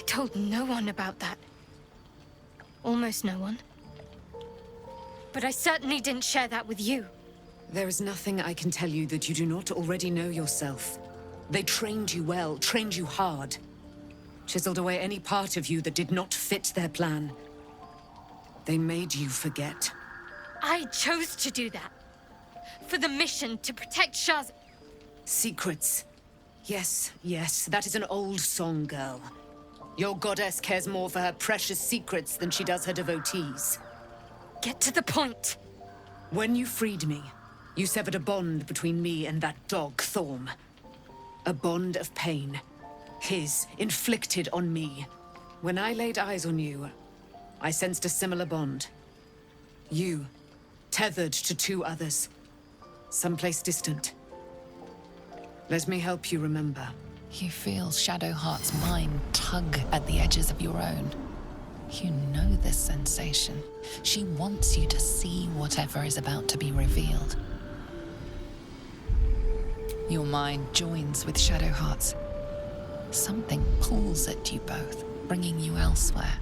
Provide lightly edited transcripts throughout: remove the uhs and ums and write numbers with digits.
told no one about that. Almost no one. But I certainly didn't share that with you. There is nothing I can tell you that you do not already know yourself. They trained you well, trained you hard. Chiseled away any part of you that did not fit their plan. They made you forget. I chose to do that. For the mission to protect Shah's... Secrets. Yes, yes, that is an old song, girl. Your goddess cares more for her precious secrets than she does her devotees. Get to the point. When you freed me, you severed a bond between me and that dog, Thorm. A bond of pain. His, inflicted on me. When I laid eyes on you, I sensed a similar bond. You, tethered to two others. Someplace distant. Let me help you remember. You feel Shadowheart's mind tug at the edges of your own. You know this sensation. She wants you to see whatever is about to be revealed. Your mind joins with Shadowheart's. Something pulls at you both, bringing you elsewhere.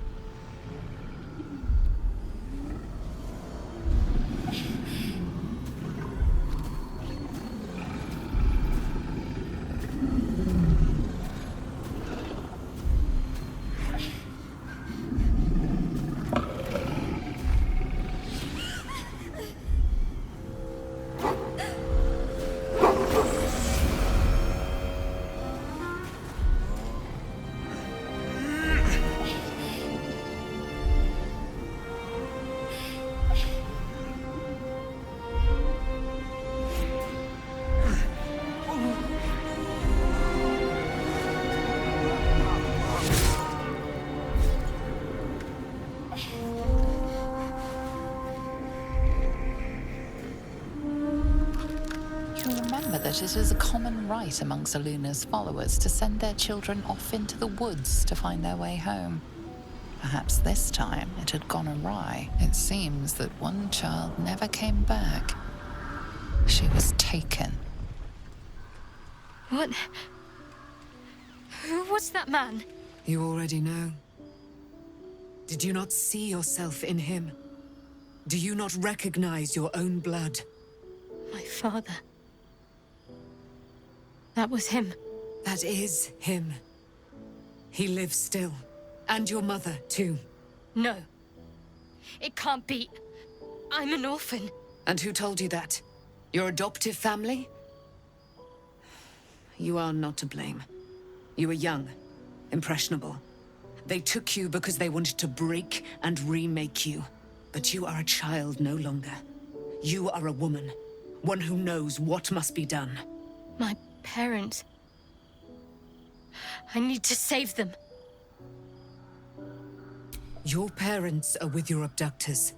That it is a common right among Seluna's followers to send their children off into the woods to find their way home. Perhaps this time it had gone awry. It seems that one child never came back. She was taken. What? Who was that man? You already know. Did you not see yourself in him? Do you not recognize your own blood? My father. That was him. That is him. He lives still. And your mother, too. No. It can't be. I'm an orphan. And who told you that? Your adoptive family? You are not to blame. You were young, impressionable. They took you because they wanted to break and remake you. But you are a child no longer. You are a woman. One who knows what must be done. My parents. I need to save them. Your parents are with your abductors.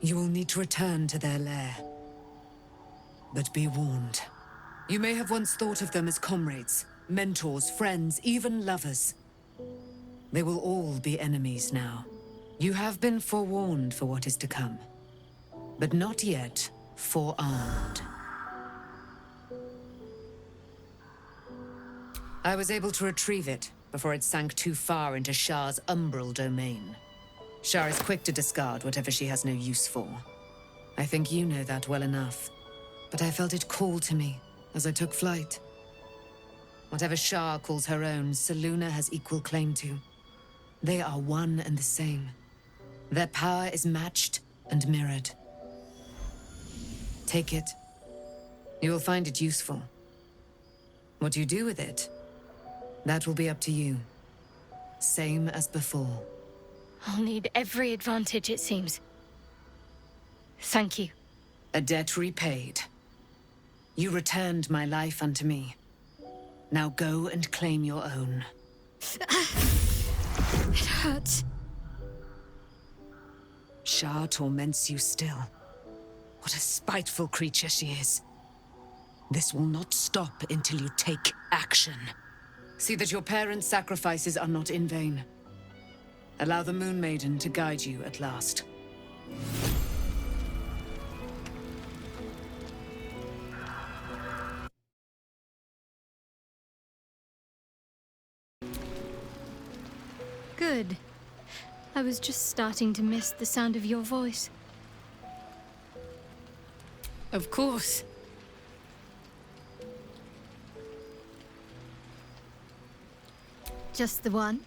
You will need to return to their lair. But be warned. You may have once thought of them as comrades, mentors, friends, even lovers. They will all be enemies now. You have been forewarned for what is to come, but not yet forearmed. I was able to retrieve it before it sank too far into Shah's umbral domain. Shah is quick to discard whatever she has no use for. I think you know that well enough. But I felt it call to me as I took flight. Whatever Shah calls her own, Selûne has equal claim to. They are one and the same. Their power is matched and mirrored. Take it. You will find it useful. What you do with it, that will be up to you. Same as before. I'll need every advantage, it seems. Thank you. A debt repaid. You returned my life unto me. Now go and claim your own. It hurts. Shah torments you still. What a spiteful creature she is. This will not stop until you take action. See that your parents' sacrifices are not in vain. Allow the Moon Maiden to guide you at last. Good. I was just starting to miss the sound of your voice. Of course. Just the one?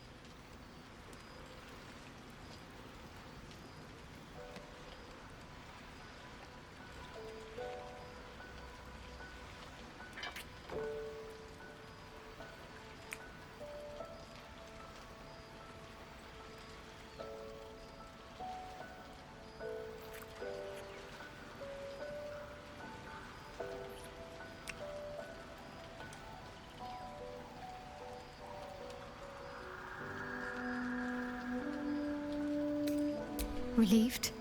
Relieved,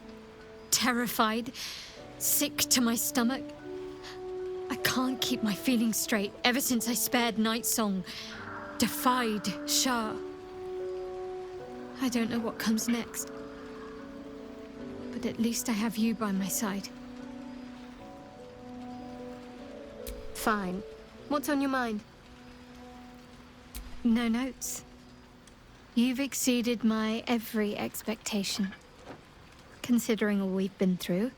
terrified, sick to my stomach. I can't keep my feelings straight ever since I spared Nightsong, defied Shah. I don't know what comes next, but at least I have you by my side. Fine. What's on your mind? No notes. You've exceeded my every expectation. Considering all we've been through,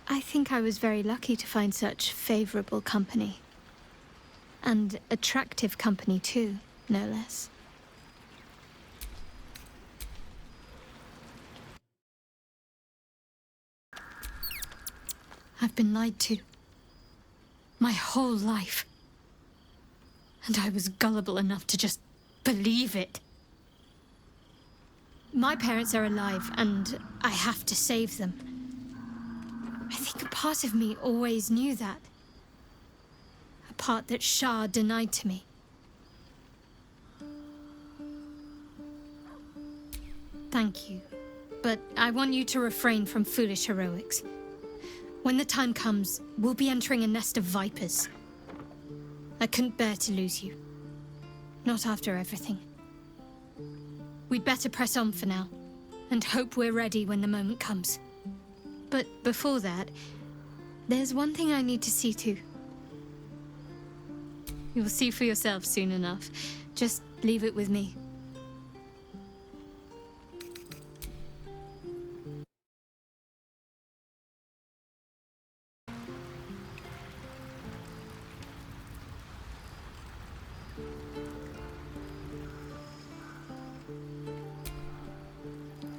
I think I was very lucky to find such favorable company. And attractive company too, no less. I've been lied to. My whole life. And I was gullible enough to just believe it. My parents are alive, and I have to save them. I think a part of me always knew that. A part that Shah denied to me. Thank you, but I want you to refrain from foolish heroics. When the time comes, we'll be entering a nest of vipers. I couldn't bear to lose you. Not after everything. We'd better press on for now, and hope we're ready when the moment comes. But before that, there's one thing I need to see to. You'll see for yourself soon enough. Just leave it with me.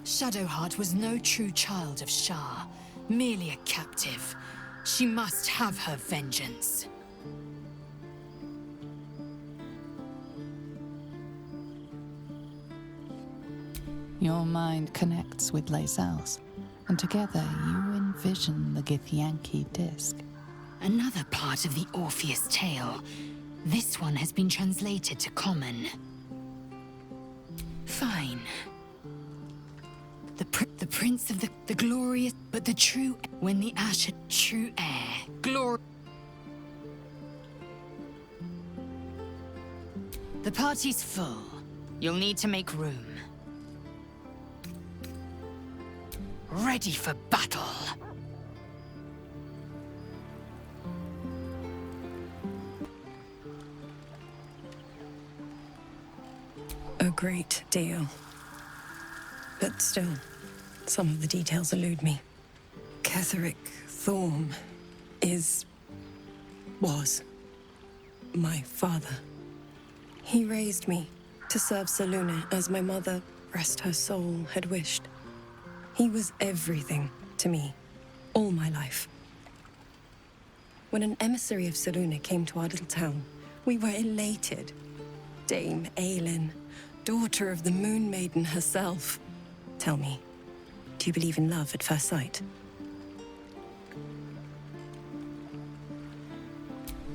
Shadowheart was no true child of Shah, merely a captive. She must have her vengeance. Your mind connects with Lae'zel's, and together you envision the Githyanki disc. Another part of the Orpheus tale. This one has been translated to Common. Fine. The prince of the glorious, but the true, when the ash, true heir, glory. The party's full. You'll need to make room. Ready for battle. A great deal. But still, some of the details elude me. Ketheric Thorm was my father. He raised me to serve Selûne as my mother, rest her soul, had wished. He was everything to me, all my life. When an emissary of Selûne came to our little town, we were elated. Dame Aelin, daughter of the Moon Maiden herself. Tell me, do you believe in love at first sight?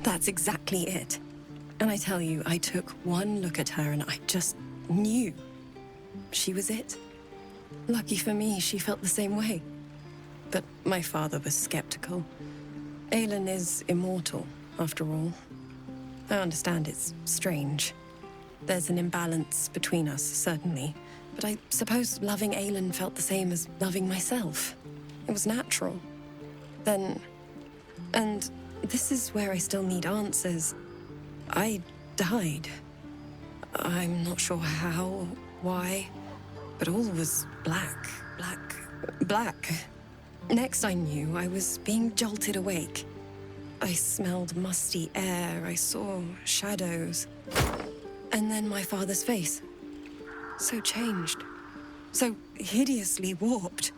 That's exactly it. And I tell you, I took one look at her and I just knew she was it. Lucky for me, she felt the same way. But my father was skeptical. Aelin is immortal, after all. I understand it's strange. There's an imbalance between us, certainly. But I suppose loving Aelin felt the same as loving myself. It was natural. Then... and this is where I still need answers. I died. I'm not sure how why, but all was black, black. Next I knew, I was being jolted awake. I smelled musty air, I saw shadows. And then my father's face. So changed. So hideously warped.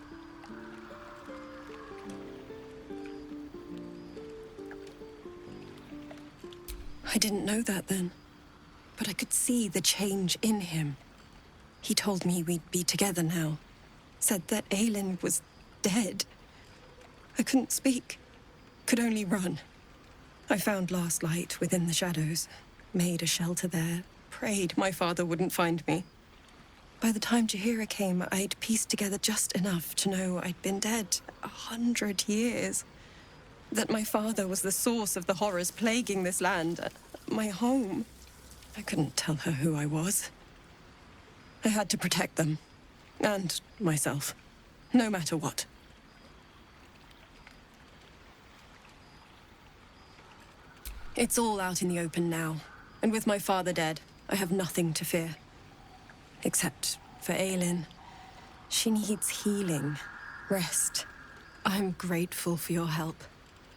I didn't know that then, but I could see the change in him. He told me we'd be together now. Said that Aelin was dead. I couldn't speak. Could only run. I found last light within the shadows. Made a shelter there. Prayed my father wouldn't find me. By the time Jaheira came, I'd pieced together just enough to know I'd been dead 100 years. That my father was the source of the horrors plaguing this land. My home. I couldn't tell her who I was. I had to protect them. And myself. No matter what. It's all out in the open now. And with my father dead, I have nothing to fear. Except for Aelin. She needs healing. Rest. I'm grateful for your help.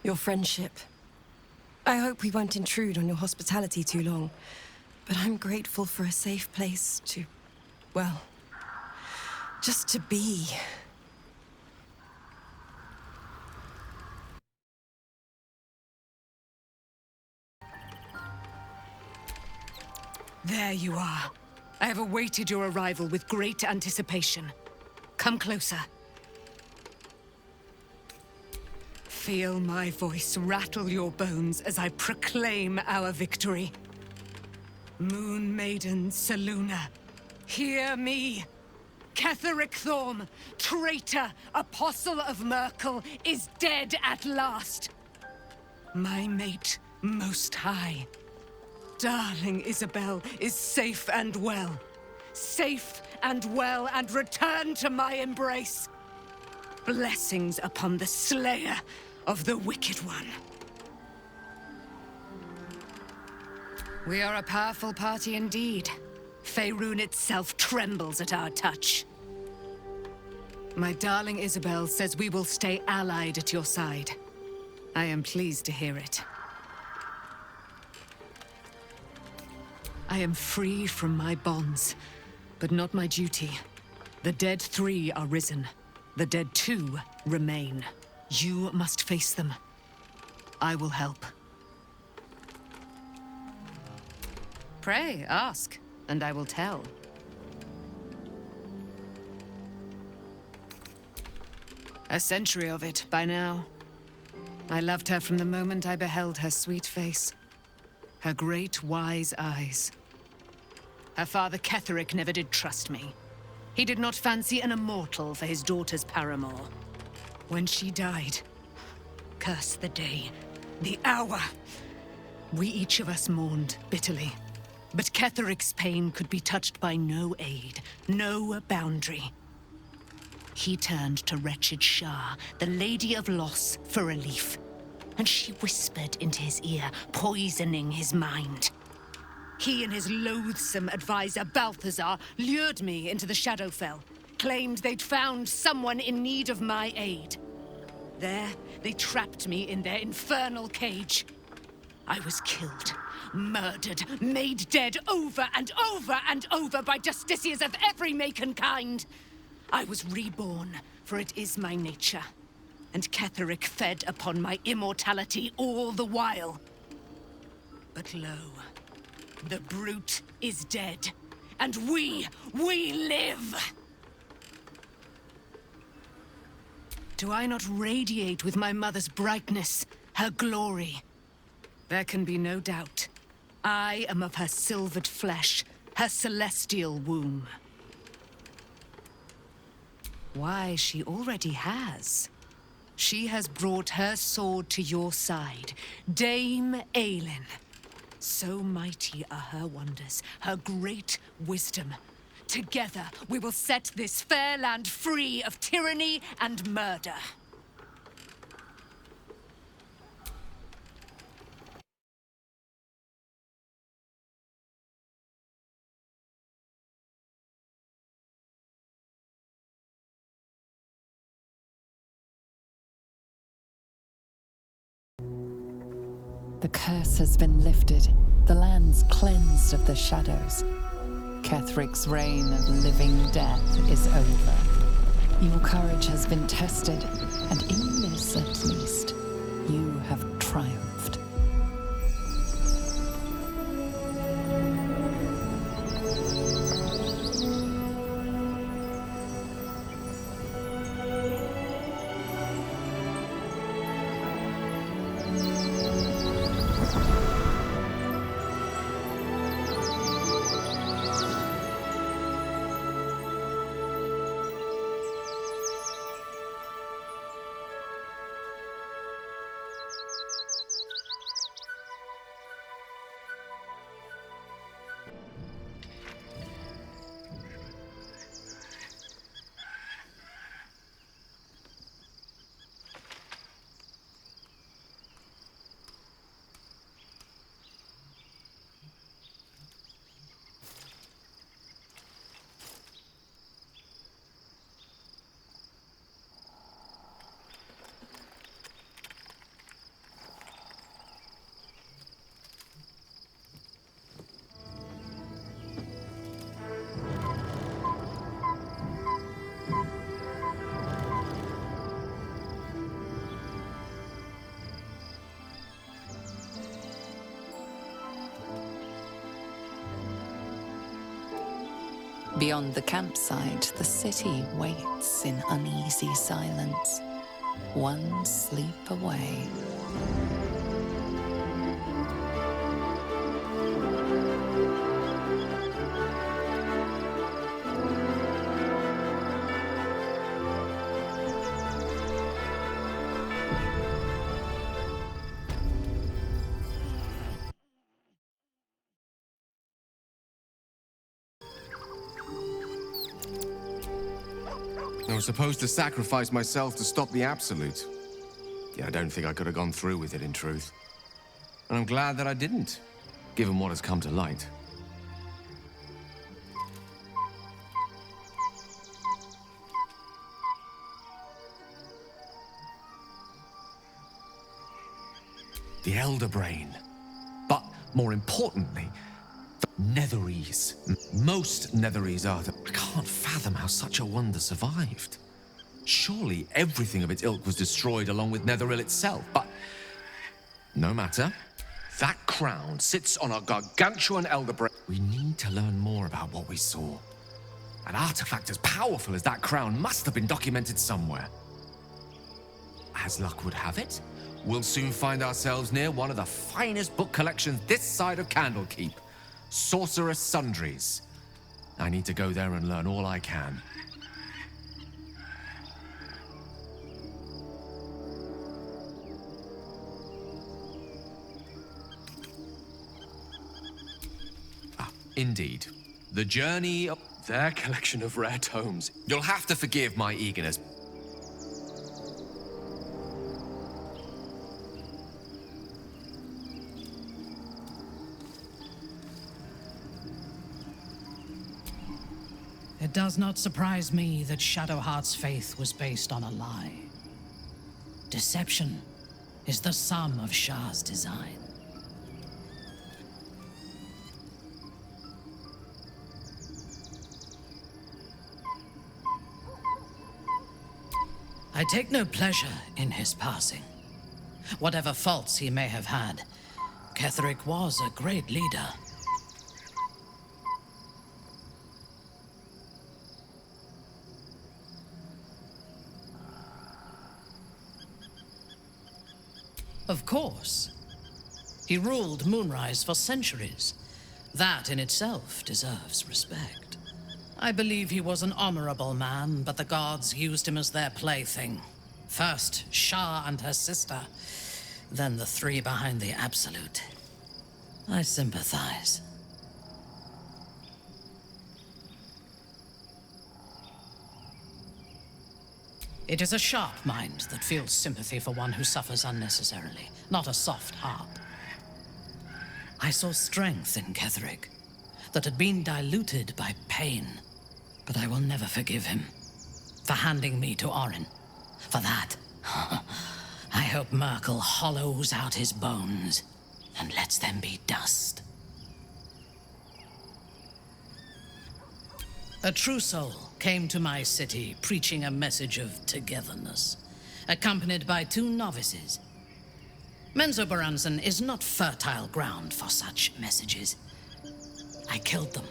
Your friendship. I hope we won't intrude on your hospitality too long. But I'm grateful for a safe place to... well... just to be. There you are. I have awaited your arrival with great anticipation. Come closer. Feel my voice rattle your bones as I proclaim our victory. Moon Maiden Selûne, hear me! Ketheric Thorm, traitor, apostle of Merkel, is dead at last! My mate, Most High. Darling Isabel is safe and well. Safe and well, and returned to my embrace. Blessings upon the slayer of the Wicked One. We are a powerful party indeed. Faerun itself trembles at our touch. My darling Isabel says we will stay allied at your side. I am pleased to hear it. I am free from my bonds, but not my duty. The dead 3 are risen. The dead 2 remain. You must face them. I will help. Pray, ask, and I will tell. A century of it by now. I loved her from the moment I beheld her sweet face. Her great, wise eyes. Her father Ketheric never did trust me. He did not fancy an immortal for his daughter's paramour. When she died, curse the day, the hour. We each of us mourned bitterly. But Ketheric's pain could be touched by no aid, no boundary. He turned to wretched Shah, the Lady of Loss, for relief. And she whispered into his ear, poisoning his mind. He and his loathsome advisor, Balthazar, lured me into the Shadowfell, claimed they'd found someone in need of my aid. There, they trapped me in their infernal cage. I was killed, murdered, made dead over and over and over by justiciars of every make and kind. I was reborn, for it is my nature. And Ketheric fed upon my immortality all the while. But lo, the brute is dead, and we live! Do I not radiate with my mother's brightness, her glory? There can be no doubt. I am of her silvered flesh, her celestial womb. Why, she already has. She has brought her sword to your side, Dame Aelin. So mighty are her wonders, her great wisdom. Together, we will set this fair land free of tyranny and murder. The curse has been lifted, the land's cleansed of the shadows. Kethric's reign of living death is over. Your courage has been tested, and in this at least, you have triumphed. Beyond the campsite, the city waits in uneasy silence, one sleep away. I was supposed to sacrifice myself to stop the Absolute. Yeah, I don't think I could have gone through with it, in truth. And I'm glad that I didn't, given what has come to light. The Elder Brain. But more importantly, the Netherese. Most Netherese are that I can't fathom how such a wonder survived. Surely everything of its ilk was destroyed along with Netheril itself, but no matter. That crown sits on a gargantuan Elder Brain. We need to learn more about what we saw. An artifact as powerful as that crown must have been documented somewhere. As luck would have it, we'll soon find ourselves near one of the finest book collections this side of Candlekeep. Sorcerous Sundries. I need to go there and learn all I can. Indeed. The journey of their collection of rare tomes. You'll have to forgive my eagerness. It does not surprise me that Shadowheart's faith was based on a lie. Deception is the sum of Shah's design. I take no pleasure in his passing. Whatever faults he may have had, Ketheric was a great leader. Of course. He ruled Moonrise for centuries. That in itself deserves respect. I believe he was an honorable man, but the gods used him as their plaything. First, Shah and her sister, then the three behind the Absolute. I sympathize. It is a sharp mind that feels sympathy for one who suffers unnecessarily, not a soft heart. I saw strength in Ketheric that had been diluted by pain, but I will never forgive him for handing me to Orin. For that, I hope Merkel hollows out his bones. and lets them be dust. A true soul came to my city preaching a message of togetherness, accompanied by 2 novices. Menzoberranzan is not fertile ground for such messages. I killed them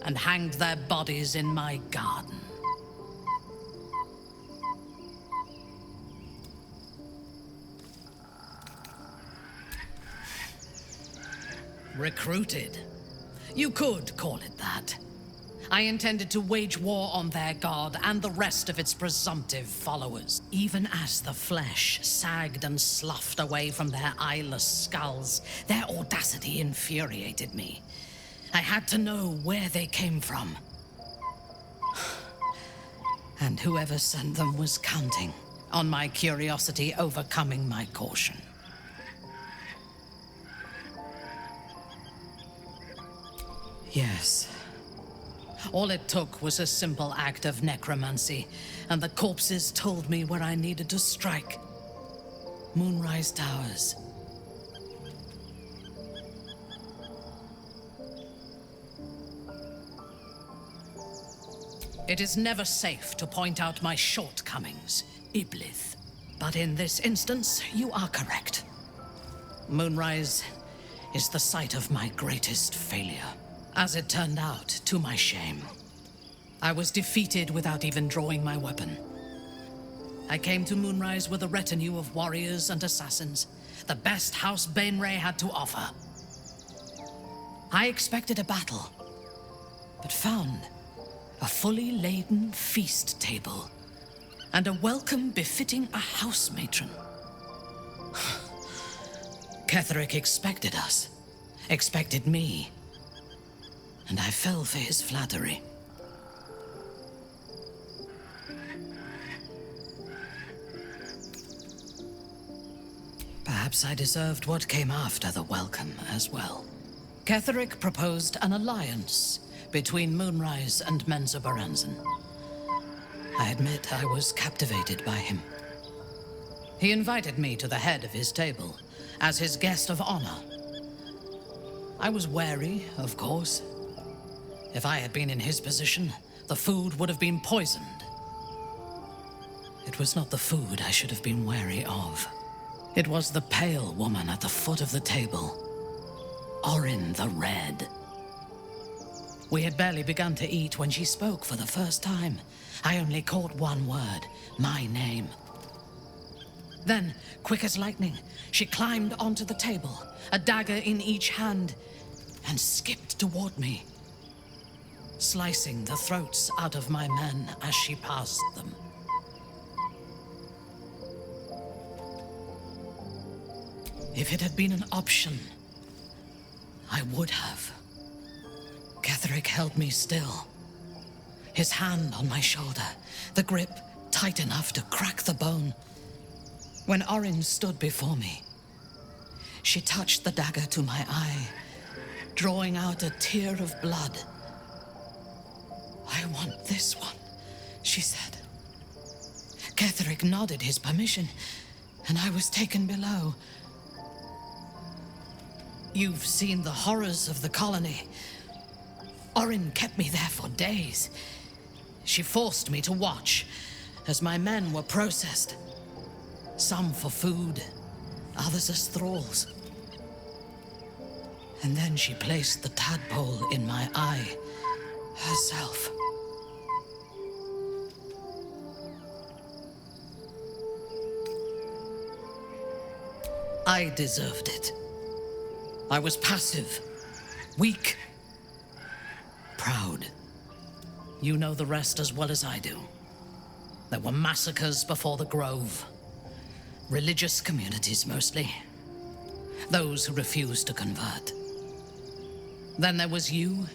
and hanged their bodies in my garden. Recruited. You could call it that. I intended to wage war on their god and the rest of its presumptive followers. Even as the flesh sagged and sloughed away from their eyeless skulls, their audacity infuriated me. I had to know where they came from. And whoever sent them was counting on my curiosity overcoming my caution. Yes. All it took was a simple act of necromancy, and the corpses told me where I needed to strike. Moonrise Towers. It is never safe to point out my shortcomings, Iblith. But in this instance, you are correct. Moonrise is the site of my greatest failure. As it turned out, to my shame, I was defeated without even drawing my weapon. I came to Moonrise with a retinue of warriors and assassins, the best House Bainray had to offer. I expected a battle, but found a fully laden feast table and a welcome befitting a house matron. Ketheric expected us, expected me, and I fell for his flattery. Perhaps I deserved what came after the welcome as well. Ketheric proposed an alliance between Moonrise and Menzoberranzan. I admit I was captivated by him. He invited me to the head of his table as his guest of honor. I was wary, of course. If I had been in his position, the food would have been poisoned. It was not the food I should have been wary of. It was the pale woman at the foot of the table. Orin the Red. We had barely begun to eat when she spoke for the first time. I only caught one word, my name. Then, quick as lightning, she climbed onto the table, a dagger in each hand, and skipped toward me, slicing the throats out of my men as she passed them. If it had been an option, I would have. Ketheric held me still, his hand on my shoulder, the grip tight enough to crack the bone. When Orin stood before me, she touched the dagger to my eye, drawing out a tear of blood. "I want this one," she said. Ketheric nodded his permission, and I was taken below. You've seen the horrors of the colony. Orin kept me there for days. She forced me to watch as my men were processed. Some for food, others as thralls. And then she placed the tadpole in my eye herself. I deserved it. I was passive, weak, proud. You know the rest as well as I do. There were massacres before the Grove. Religious communities, mostly. Those who refused to convert. Then there was you,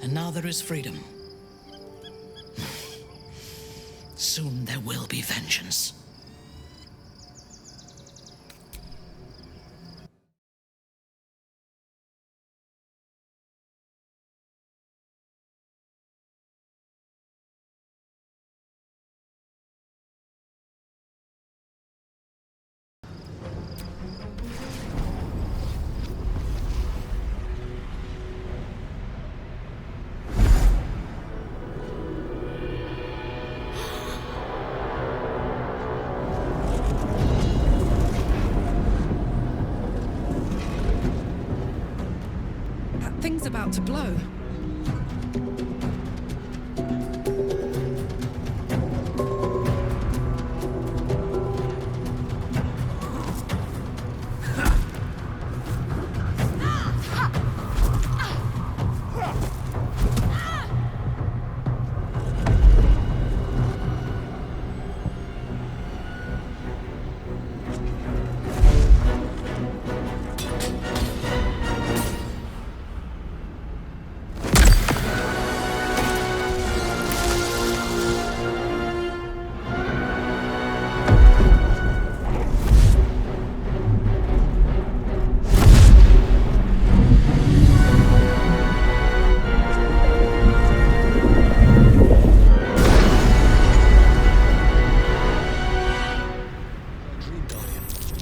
and now there is freedom. Soon there will be vengeance. about to blow.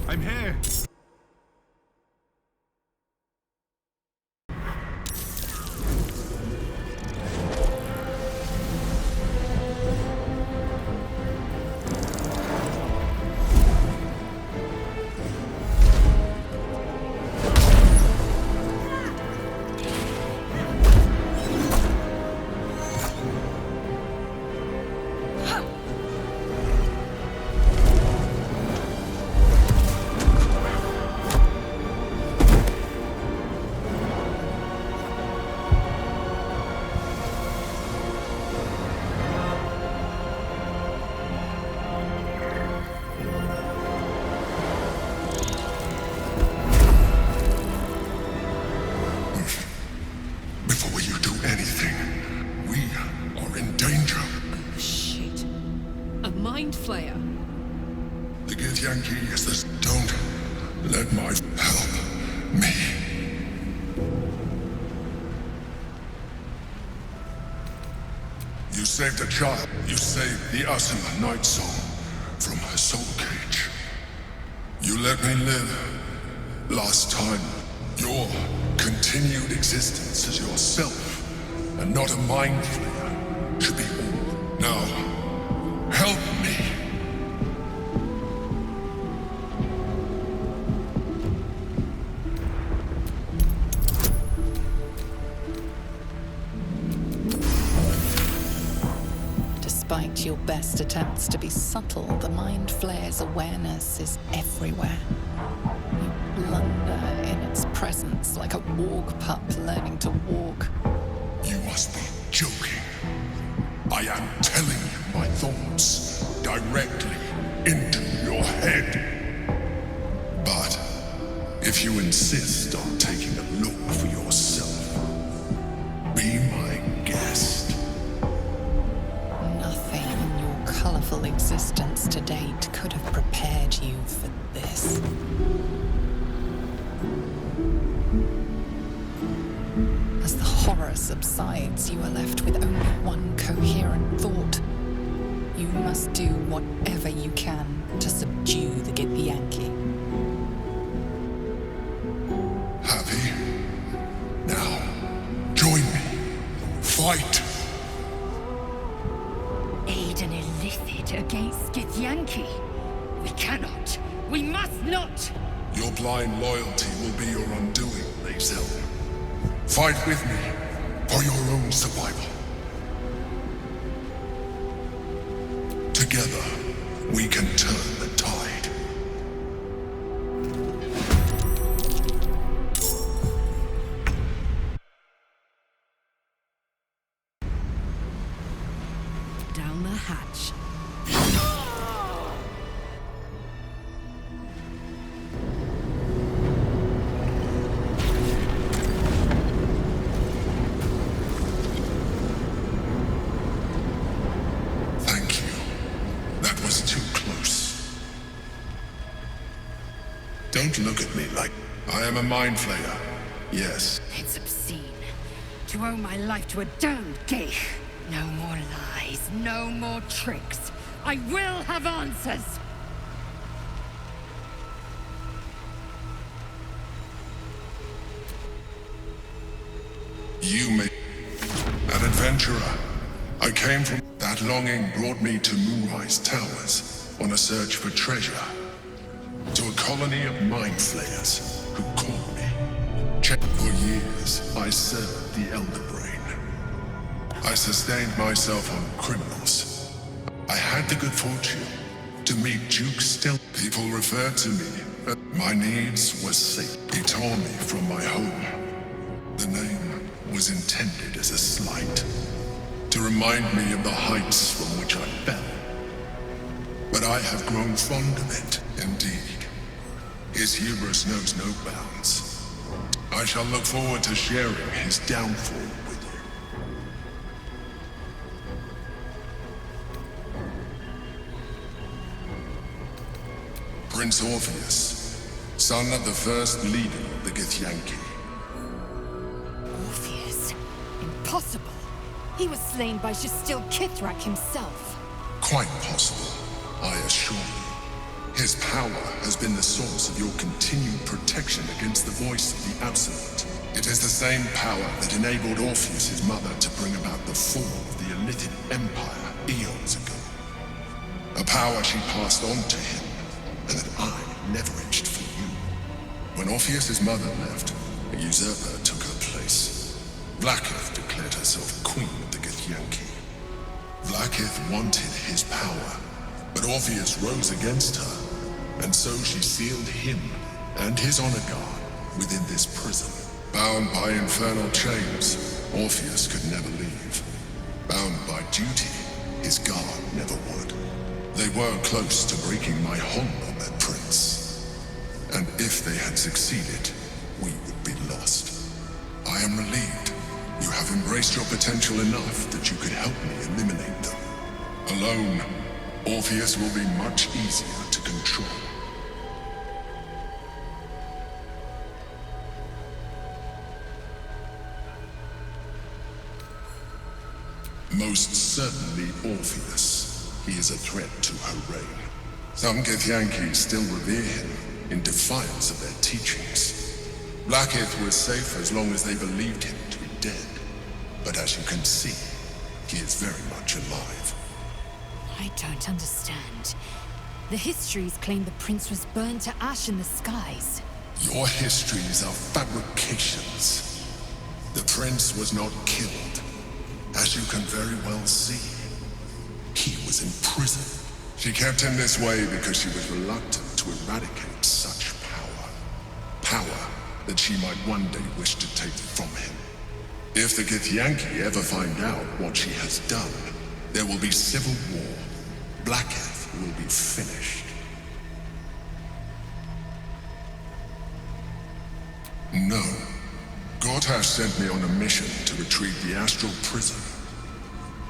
I'm here! Before you do anything, we are in danger. Shit. A mind flayer. The Githyanki is this. Don't let my help me. You saved a child. You saved the Asuna Night Soul from her soul cage. You let me live. Last time, your continued existence as yourself, and not a mind flayer, should be all. Now, help me. Despite your best attempts to be subtle, the Mind Flayer's awareness is everywhere. You blunder in its presence like a warg pup learning to walk. You must be joking. I am telling you my thoughts directly into your head. But if you insist on taking a look for yourself, be my guest. Nothing in your colorful existence to date could have prepared you for this. As the horror subsides, you are left with only one coherent thought. You must do whatever you can to subdue the Githyanki. Happy? Now, join me. Fight! Aid an illicit against Githyanki. We cannot. We must not. Your blind loyalty will be your undoing, Lae'zel. Fight with me for your own survival. Together, we can turn the tide. Down the hatch. Thank you. That was too close. Don't look at me like I am a mind flayer. Yes. It's obscene. To owe my life to a damned geich. No more lies. No more tricks. I will have answers. You may... An adventurer. I came from... That longing brought me to Moonrise Towers on a search for treasure. To a colony of mind flayers who caught me. Checked for years. years, I served the Elder Brain. I sustained myself on criminals. I had the good fortune to meet Duke Still. People referred to me, but my needs were safe. He tore me from my home. The name was intended as a slight, to remind me of the heights from which I fell. But I have grown fond of it, indeed. His hubris knows no bounds. I shall look forward to sharing his downfall with you. Prince Orpheus, son of the first leader of the Githyanki. Orpheus? Impossible. He was slain by Shastil Kithrak himself. Quite possible, I assure you. His power has been the source of your continued protection against the voice of the Absolute. It is the same power that enabled Orpheus's mother to bring about the fall of the Elithid Empire eons ago. A power she passed on to him, and that I leveraged for you. When Orpheus's mother left, a usurper took her place. Blackith declared herself queen of the Githyanki. Blackith wanted his power, but Orpheus rose against her, and so she sealed him and his honor guard within this prison. Bound by infernal chains, Orpheus could never leave. Bound by duty, his guard never would. They were close to breaking my hold on that prince. And if they had succeeded, we would be lost. I am relieved. You have embraced your potential enough that you could help me eliminate them. Alone, Orpheus will be much easier to control. Most certainly Orpheus. He is a threat to her reign. Some Githyanki still revere him in defiance of their teachings. Blackith was safe as long as they believed him to be dead. But as you can see, he is very much alive. I don't understand. The histories claim the prince was burned to ash in the skies. Your histories are fabrications. The prince was not killed, as you can very well see. He was in prison. She kept him this way because she was reluctant to eradicate such power. Power that she might one day wish to take from him. If the Githyanki ever find out what she has done, there will be civil war. Blackith will be finished. No. Gortash sent me on a mission to retrieve the astral prison.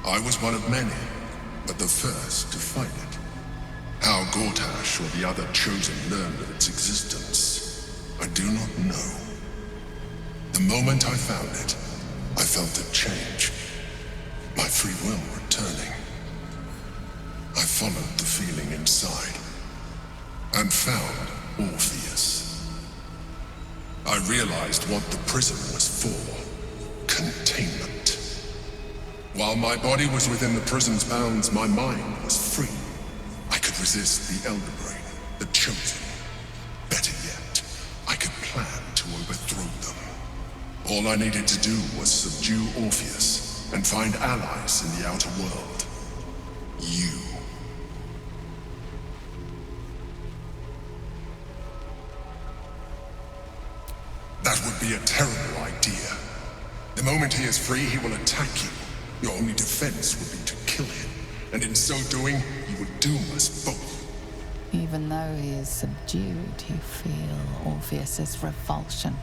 I was one of many, but the first to find it. How Gortash or the other chosen learned of its existence, I do not know. The moment I found it, I felt a change. My free will returning. I followed the feeling inside, and found Orpheus. I realized what the prison was for. Containment. While my body was within the prison's bounds, my mind was free. I could resist the Elder Brain, the Chosen. Better yet, I could plan to overthrow them. All I needed to do was subdue Orpheus and find allies in the outer world. You. That would be a terrible idea. The moment he is free, he will attack you. Your only defense would be to kill him, and in so doing, he would doom us both. Even though he is subdued, you feel Orpheus's revulsion,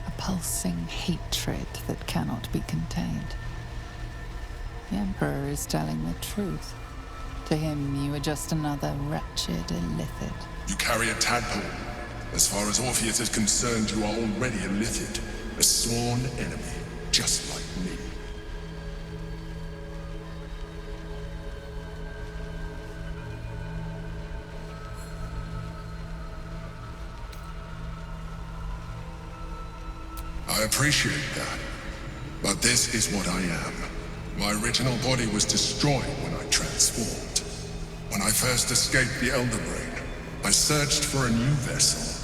a pulsing hatred that cannot be contained. The Emperor is telling the truth. To him, you are just another wretched illithid. You carry a tadpole. As far as Orpheus is concerned, you are already illithid, a sworn enemy, just like me. I appreciate that, but this is what I am. My original body was destroyed when I transformed. When I first escaped the Elder Brain, I searched for a new vessel,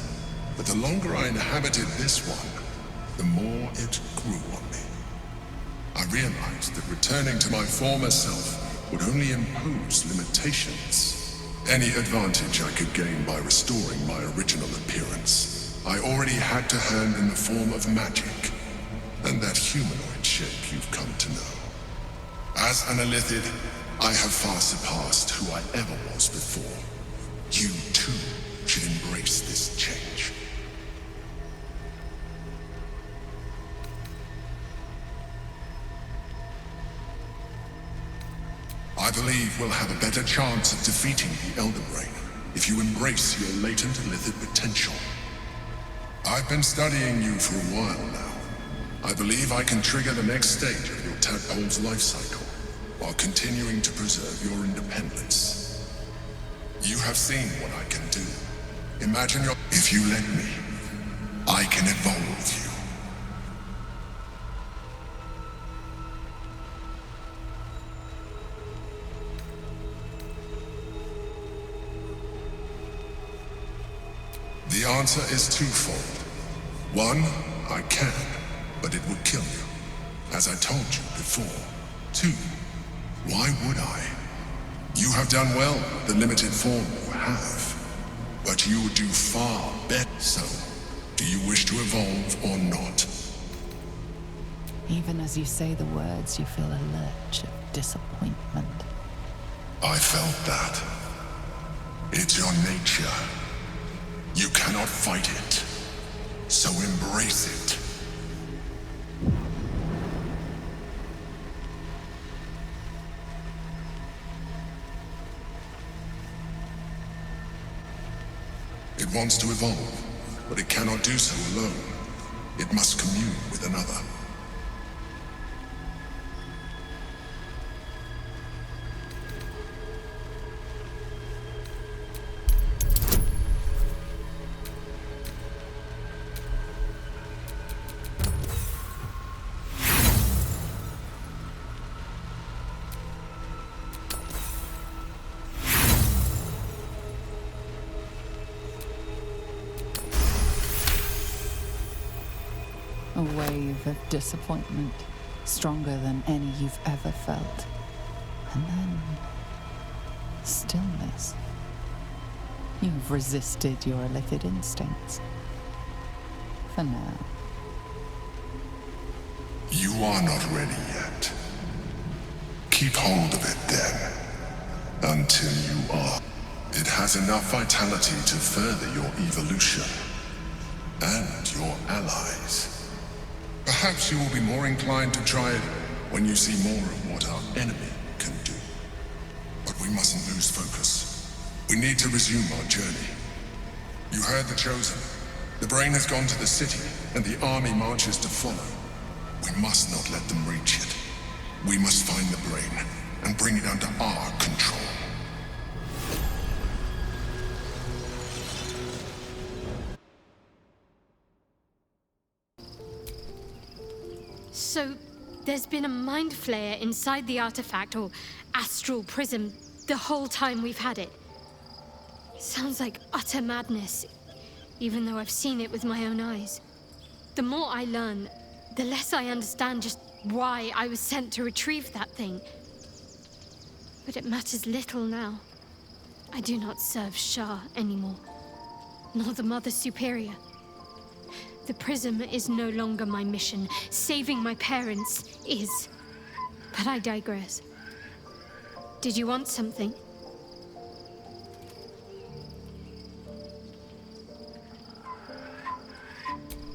but the longer I inhabited this one, the more it grew on me. I realized that returning to my former self would only impose limitations. Any advantage I could gain by restoring my original appearance, I already had to hand in the form of magic, and that humanoid shape you've come to know. As an Illithid, I have far surpassed who I ever was before. You too should embrace this change. I believe we'll have a better chance of defeating the Elder Brain if you embrace your latent Illithid potential. I've been studying you for a while now. I believe I can trigger the next stage of your tadpole's life cycle while continuing to preserve your independence. You have seen what I can do. Imagine your... If you let me, I can evolve you. The answer is twofold. One, I can, but it would kill you, as I told you before. Two, why would I? You have done well with the limited form you have, but you would do far better. So, do you wish to evolve or not? Even as you say the words, you feel a lurch of disappointment. I felt that. It's your nature. You cannot fight it, so embrace it. It wants to evolve, but it cannot do so alone. It must commune with another. A wave of disappointment, stronger than any you've ever felt. And then... stillness. You've resisted your Illithid instincts. For now. You are not ready yet. Keep hold of it then, until you are. It has enough vitality to further your evolution, and your allies. Perhaps you will be more inclined to try it when you see more of what our enemy can do. But we mustn't lose focus. We need to resume our journey. You heard the Chosen. The Brain has gone to the city, and the army marches to follow. We must not let them reach it. We must find the Brain, and bring it under our control. So, there's been a mind flayer inside the artifact, or astral prism, the whole time we've had it. Sounds like utter madness, even though I've seen it with my own eyes. The more I learn, the less I understand just why I was sent to retrieve that thing. But it matters little now. I do not serve Shah anymore, nor the Mother Superior. The prism is no longer my mission. Saving my parents is. But I digress. Did you want something?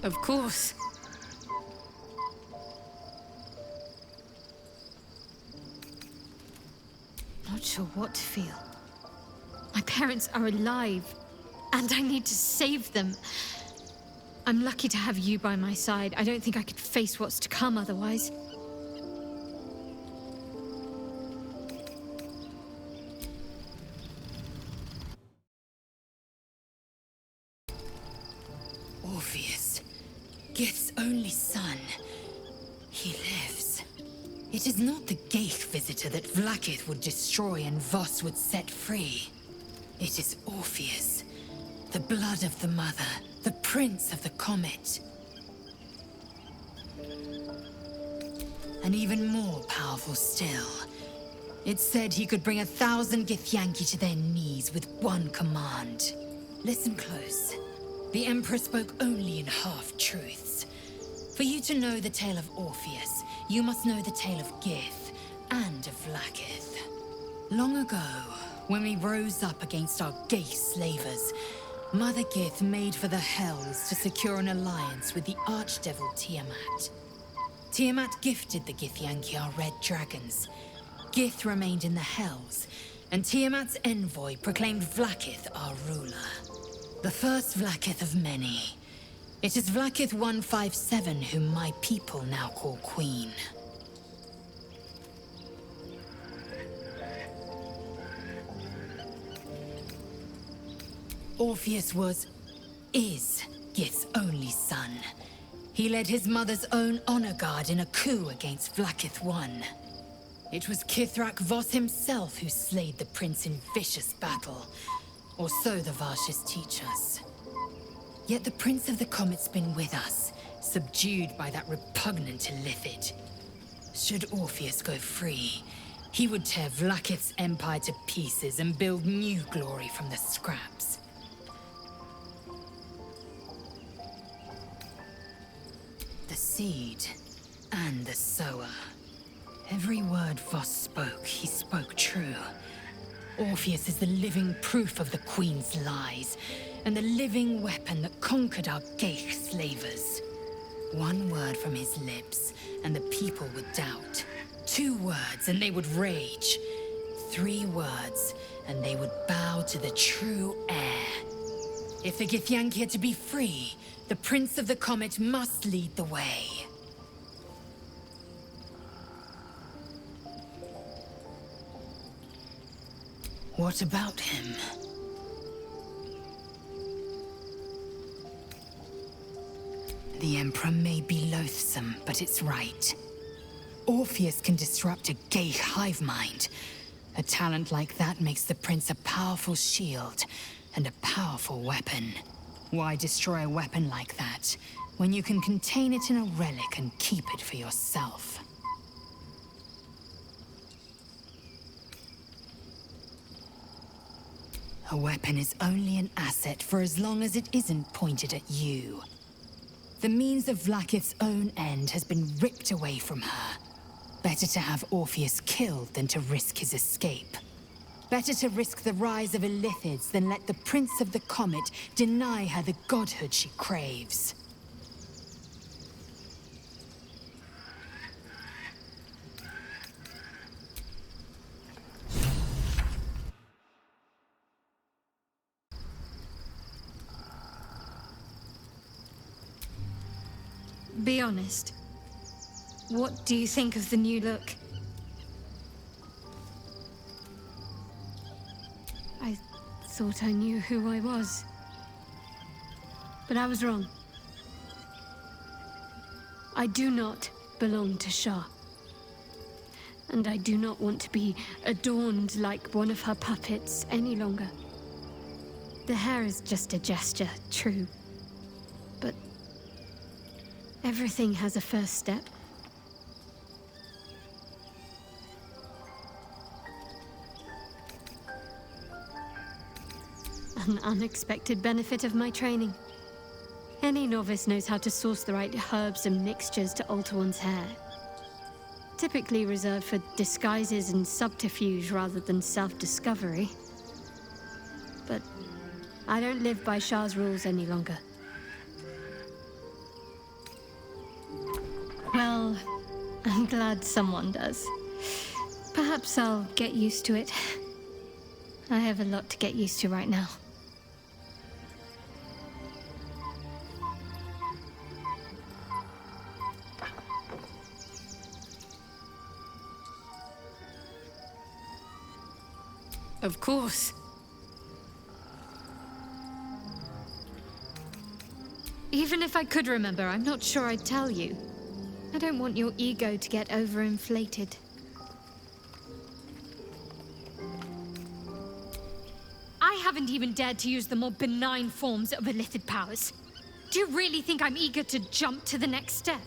Of course. Not sure what to feel. My parents are alive, and I need to save them. I'm lucky to have you by my side. I don't think I could face what's to come otherwise. Orpheus, Gith's only son. He lives. It is not the Geich visitor that Vlaakith would destroy and Voss would set free. It is Orpheus, the blood of the mother, the prince of the comet. And even more powerful still. It said he could bring 1,000 Githyanki to their knees with one command. Listen close. The Emperor spoke only in half-truths. For you to know the tale of Orpheus, you must know the tale of Gith and of Vlaakith. Long ago, when we rose up against our gay slavers, Mother Gith made for the Hells to secure an alliance with the Archdevil Tiamat. Tiamat gifted the Githyanki our red dragons. Gith remained in the Hells, and Tiamat's envoy proclaimed Vlaakith our ruler. The first Vlaakith of many. It is Vlaakith 157 whom my people now call Queen. Orpheus is Gith's only son. He led his mother's own honor guard in a coup against Vlaakith I. It was Kithrak Voss himself who slayed the prince in vicious battle, or so the Varshas teach us. Yet the Prince of the Comet's been with us, subdued by that repugnant Illithid. Should Orpheus go free, he would tear Vlaakith's empire to pieces and build new glory from the scraps. The seed and the sower. Every word Voss spoke, he spoke true. Orpheus is the living proof of the Queen's lies, and the living weapon that conquered our Geich slavers. One word from his lips, and the people would doubt. 2 words, and they would rage. 3 words, and they would bow to the true heir. If the Githyanki are to be free, the Prince of the Comet must lead the way. What about him? The Emperor may be loathsome, but it's right. Orpheus can disrupt a gay hive mind. A talent like that makes the Prince a powerful shield and a powerful weapon. Why destroy a weapon like that, when you can contain it in a relic and keep it for yourself? A weapon is only an asset for as long as it isn't pointed at you. The means of Vlaakith's own end has been ripped away from her. Better to have Orpheus killed than to risk his escape. Better to risk the rise of Illithids than let the Prince of the Comet deny her the godhood she craves. Be honest. What do you think of the new look? I thought I knew who I was. But I was wrong. I do not belong to Shah. And I do not want to be adorned like one of her puppets any longer. The hair is just a gesture, true. But everything has a first step. An unexpected benefit of my training. Any novice knows how to source the right herbs and mixtures to alter one's hair. Typically reserved for disguises and subterfuge rather than self-discovery. But I don't live by Shah's rules any longer. Well, I'm glad someone does. Perhaps I'll get used to it. I have a lot to get used to right now. Of course. Even if I could remember, I'm not sure I'd tell you. I don't want your ego to get overinflated. I haven't even dared to use the more benign forms of Illithid powers. Do you really think I'm eager to jump to the next step?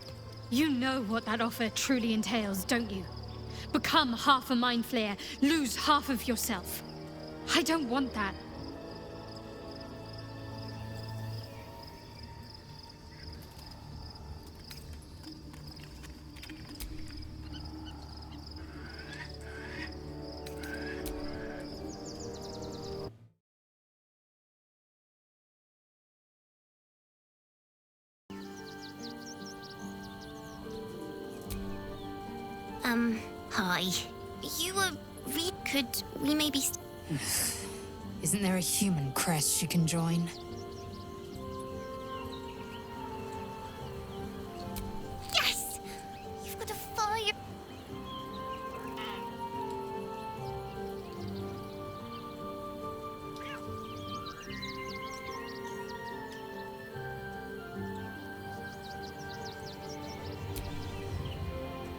You know what that offer truly entails, don't you? Become half a Mind Flayer, lose half of yourself. I don't want that. Hi. Could we maybe... Isn't there a human crest she can join? Yes! You've got a fire...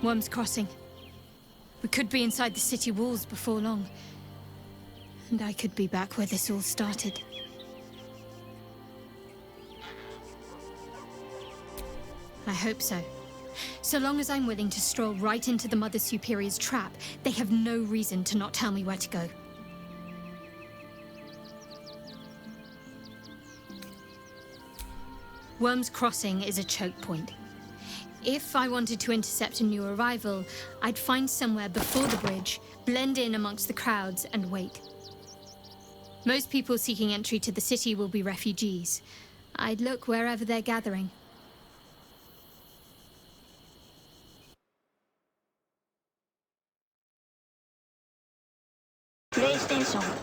Worm's Crossing. We could be inside the city walls before long. And I could be back where this all started. I hope so. So long as I'm willing to stroll right into the Mother Superior's trap, they have no reason to not tell me where to go. Worm's Crossing is a choke point. If I wanted to intercept a new arrival, I'd find somewhere before the bridge, blend in amongst the crowds, and wait. Most people seeking entry to the city will be refugees. I'd look wherever they're gathering. PlayStation